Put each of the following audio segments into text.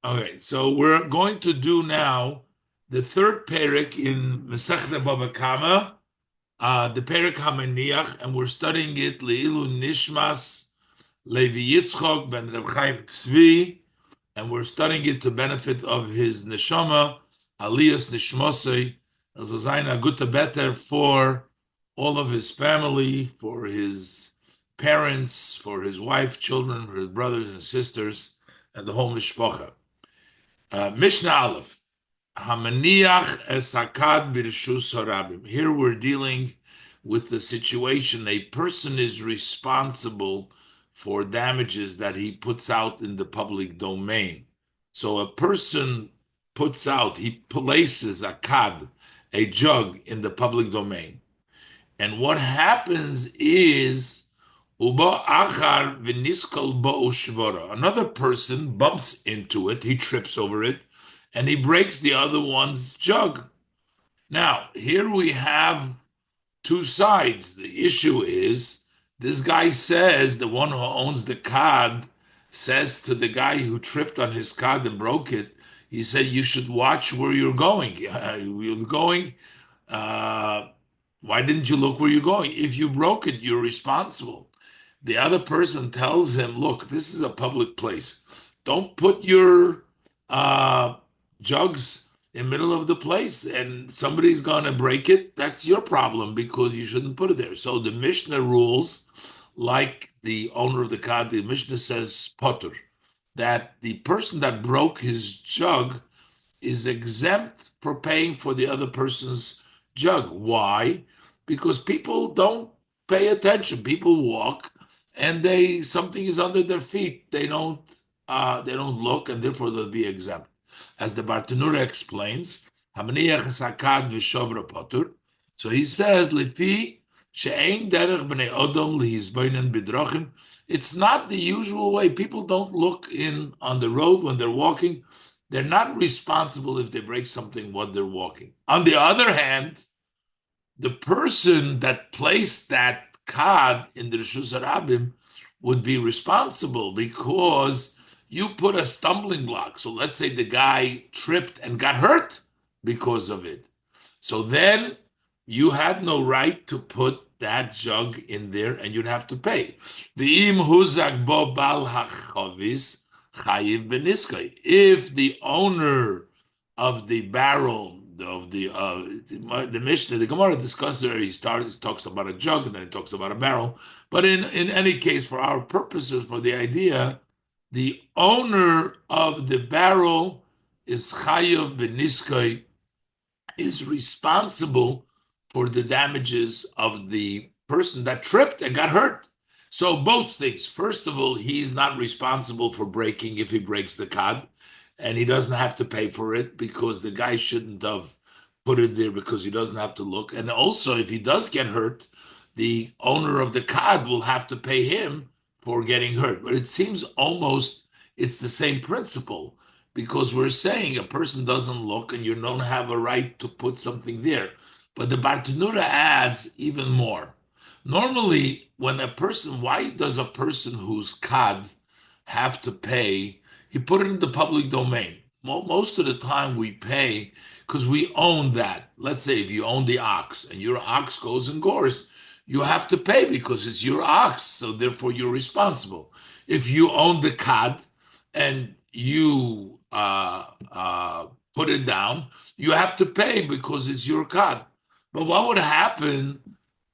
Okay, so we're going to do now the third perek in Masechta Bava Kama, the perek Hamaniach, and we're studying it Leilu Nishmas Levi Yitzchok ben Reb Chaim Tzvi, and we're studying it to benefit of his neshama, Aliyas Nishmosei, as a Zaina Gutta Better for all of his family, for his parents, for his wife, children, for his brothers and sisters, and the whole mishpacha. Mishnah Aleph. Hamaniach es hakad b'rishus harabim. Here we're dealing with the situation a person is responsible for damages that he puts out in the public domain. So a person he places a kad, a jug, in the public domain. And what happens is uba achar v'niskal ba'u shvara. Another person bumps into it, he trips over it, and he breaks the other one's jug. Now, here we have two sides. The issue is this guy says, the one who owns the card says to the guy who tripped on his card and broke it, he said, you should watch where you're going. You're going. Uh, why didn't you look where you're going? If you broke it, you're responsible. The other person tells him, look, this is a public place. Don't put your uh, jugs in the middle of the place and somebody's going to break it. That's your problem because you shouldn't put it there. So the Mishnah rules, like the owner of the card, the Mishnah says, potter, that the person that broke his jug is exempt for paying for the other person's jug. Why? Because people don't pay attention. People walk and they something is under their feet. They don't look and therefore they'll be exempt. As the Bartanura explains, Hamaniach Sakad Vishovra Potur. So he says, Lifi She'ein Derech B'nei Odom Lihizboinen Bidrochim. It's not the usual way. People don't look in on the road when they're walking. They're not responsible if they break something while they're walking. On the other hand, the person that placed that card in the Rishus Harabim would be responsible because you put a stumbling block. So let's say the guy tripped and got hurt because of it. So then you had no right to put that jug in there and you'd have to pay. The im huzak bo bal hachovis chayiv beniskay. If the owner of the barrel of the Mishnah, the Gemara discusses there. He talks about a jug, and then he talks about a barrel. But in any case, for our purposes, for the idea, the owner of the barrel is chayav beniskay, is responsible for the damages of the person that tripped and got hurt. So both things. First of all, he's not responsible for breaking if he breaks the cod, and he doesn't have to pay for it because the guy shouldn't have put it there because he doesn't have to look. And also, if he does get hurt, the owner of the cod will have to pay him for getting hurt. But it seems almost it's the same principle because we're saying a person doesn't look and you don't have a right to put something there. But the Bartanura adds even more. Normally, why does a person who's cod have to pay? He put it in the public domain. Most of the time we pay because we own that. Let's say if you own the ox and your ox goes and gores, you have to pay because it's your ox, so therefore you're responsible. If you own the cod and you put it down, you have to pay because it's your cod. But what would happen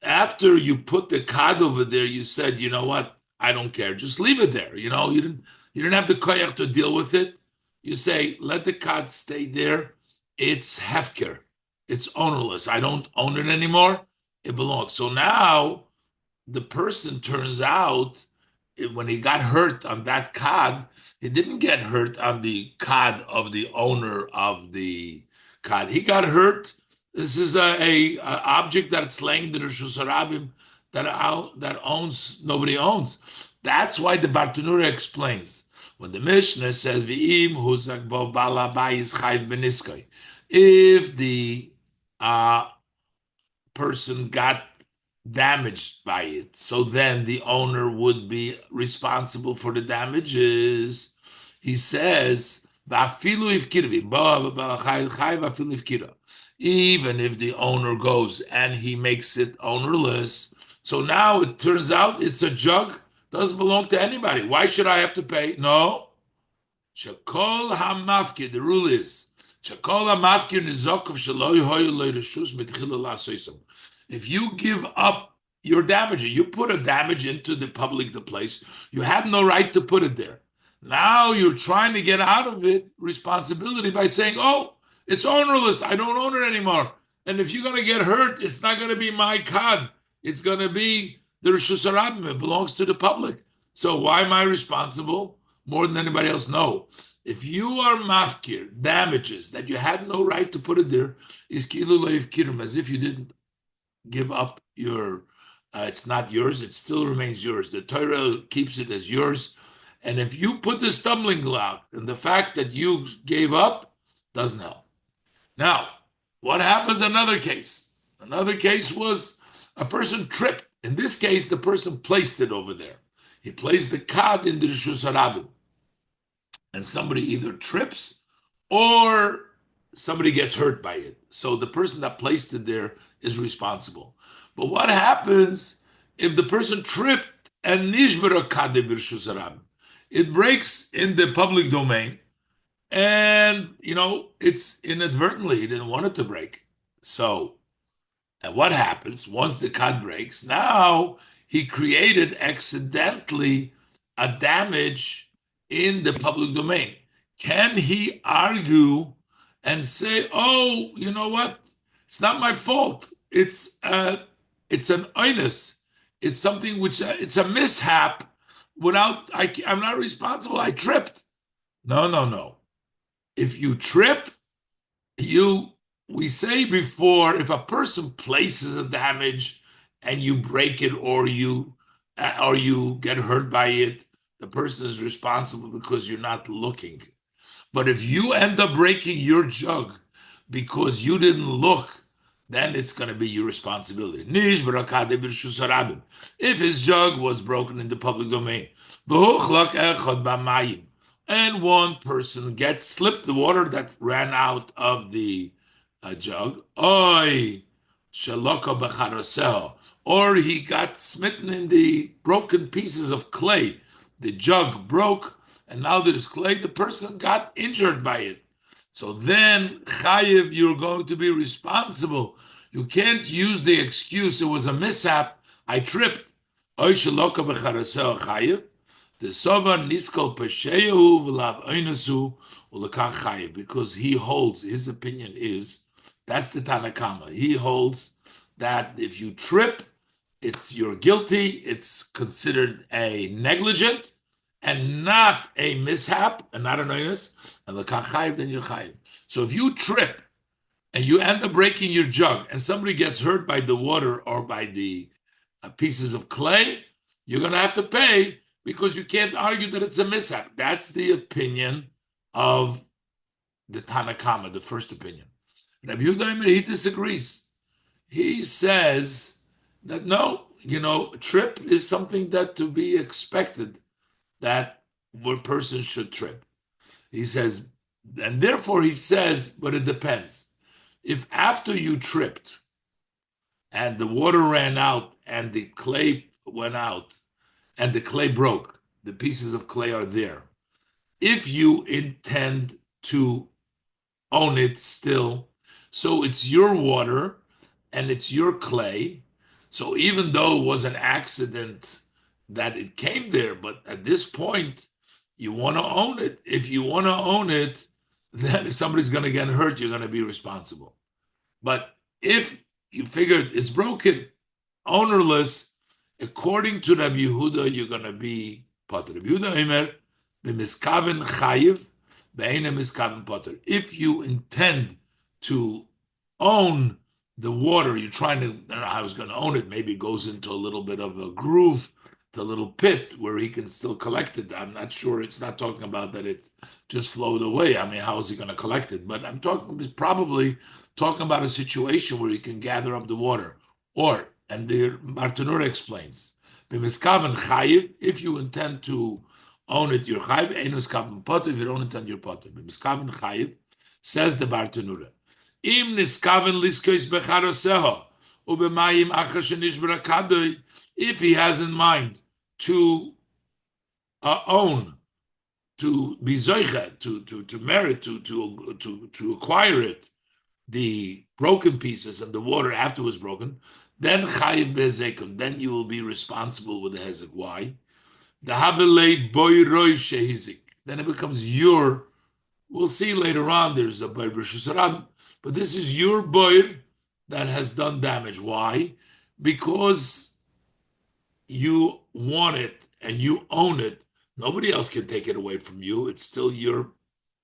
after you put the cod over there? You said, you know what? I don't care. Just leave it there. You didn't have the koyach to deal with it. You say, let the cod stay there. It's hefker. It's ownerless. I don't own it anymore. It belongs. So now the person turns out when he got hurt on that cod, he didn't get hurt on the cod of the owner of the cod. He got hurt. This is a object that's laying in the Rishus Harabim that owns nobody owns. That's why the Bartanura explains when the Mishnah says v'im huzak bo bala bayis chayv beniskay. If the person got damaged by it. So then the owner would be responsible for the damages. He says, "Va'afilu ifkirvi, va'afilu ifkira." Even if the owner goes and he makes it ownerless, so now it turns out it's a jug, doesn't belong to anybody. Why should I have to pay? No. Shakol hamafkir, the rule is, Shakol hamafkir nizokov shaloi hoyu loy reshus mitchilu lasoisam. If you give up your damage, you put a damage into the public the place, you have no right to put it there. Now you're trying to get out of it responsibility by saying, "Oh, it's ownerless. I don't own it anymore." And if you're going to get hurt, it's not going to be my cod. It's going to be the Rishus Harabim. It belongs to the public. So why am I responsible more than anybody else? No. If you are mafkir, damages that you had no right to put it there, is kilu loiv kirim, as if you didn't give up your, it's not yours, it still remains yours. The Torah keeps it as yours. And if you put the stumbling block and the fact that you gave up, doesn't help. Now, what happens in another case? Another case was a person tripped. In this case, the person placed it over there. He placed the card in the Rishus Harabim. And somebody either trips or somebody gets hurt by it. So the person that placed it there is responsible. But what happens if the person tripped and nishbara kade b'rishus harabim? It breaks in the public domain, and it's inadvertently. He didn't want it to break. So, and what happens once the kad breaks? Now he created accidentally a damage in the public domain. Can he argue and say, "Oh, you know what? It's not my fault. It's an onus. It's something which it's a mishap. I'm not responsible. I tripped." No, no, no. If you trip, we say before, if a person places a damage and you break it or you get hurt by it, the person is responsible because you're not looking. But if you end up breaking your jug because you didn't look, then it's going to be your responsibility. If his jug was broken in the public domain, and one person slipped the water that ran out of the jug, or he got smitten in the broken pieces of clay. The jug broke, and now there's clay. The person got injured by it. So then, chayiv, you're going to be responsible. You can't use the excuse, it was a mishap, I tripped. The sova niskal peshehu v'lav oinasu ulakach chayiv, because he holds, his opinion is, that's the Tanakama. He holds that if you trip, you're guilty, it's considered a negligent, and not a mishap, and not an onus, and the kachayiv, then you're chayiv. So if you trip and you end up breaking your jug, and somebody gets hurt by the water or by the pieces of clay, you're going to have to pay because you can't argue that it's a mishap. That's the opinion of the Tanakama, the first opinion. Rabbi Yehuda, he disagrees. He says that no, trip is something that to be expected, that one person should trip. He says, and therefore he says, but it depends. If after you tripped and the water ran out and the clay went out and the clay broke, the pieces of clay are there. If you intend to own it still, so it's your water and it's your clay. So even though it was an accident that it came there, but at this point, you want to own it. If you want to own it, then if somebody's going to get hurt, you're going to be responsible. But if you figured it's broken, ownerless, according to Rabbi Yehuda, you're going to be potter. Rabbi Yehuda Omer, b'miskaven chayiv, b'eina miskaven potter. If you intend to own the water, you're trying to, I don't know how he's going to own it. Maybe it goes into a little bit of a groove, to a little pit where he can still collect it. I'm not sure. It's not talking about that it's just flowed away. I mean, how is he going to collect it? But probably talking about a situation where he can gather up the water. Or And the Bartanura explains, "B'miskaven chayiv, if you intend to own it, you're chayiv. Einus kaven potter, if you don't intend, you're potter. B'miskaven chayiv," says the Bartanura. Im niskaven liskois becharoseho ubemayim achar shenishbara kadoi. If he has in mind to own, to be zoicha, to merit, to acquire it, the broken pieces and the water after it was broken, then chayiv bezekum, then you will be responsible with the hezek. Why? The havelei boyroi shehizik. Then it becomes your. We'll see later on. There's a boy b'shusarab, but this is your boy that has done damage. Why? Because you want it and you own it. Nobody else can take it away from you. It's still your.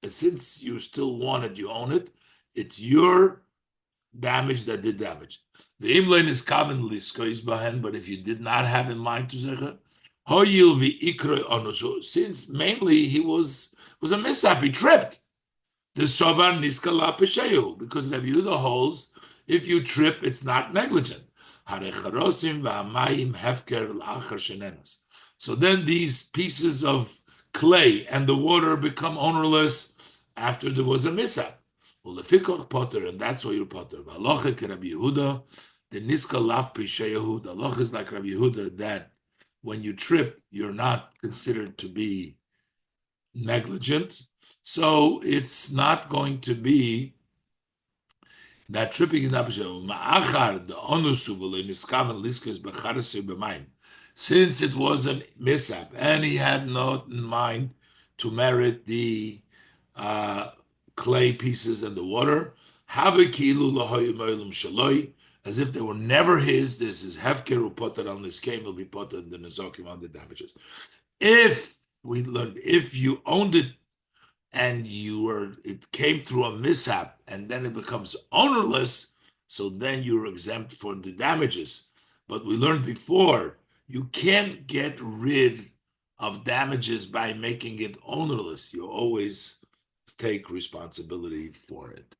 And since you still want it, you own it. It's your damage that did damage. The imlein is common liskois bahen, but if you did not have in mind to zecher, hoyil vi onusu. Since mainly he was a mishap, he tripped. The sovar niskala pesheyu, because Rabbi Yehuda holds if you trip, it's not negligent. Harecharosim v'amayim hefker l'achar shenenas. So then these pieces of clay and the water become ownerless after there was a mishap. Ulefikoch potter, and that's why you're potter. V'aloche Rabbi Yehuda, the niska lap pesheyu. The aloch is like Rabbi Yehuda that when you trip, you're not considered to be negligent. So it's not going to be that tripping is not ma'achar the onusu v'leiniskaven liskes b'charasir b'mayim. Since it was a mishap and he had not in mind to merit the clay pieces and the water, havekilu lahoyim oilum shaloi, as if they were never his. This is hefker upotter on this game will be potter the nezokim on the damages. If we learned, if you owned it and it came through a mishap and then it becomes ownerless, so then you're exempt from the damages. But we learned before, you can't get rid of damages by making it ownerless. You always take responsibility for it.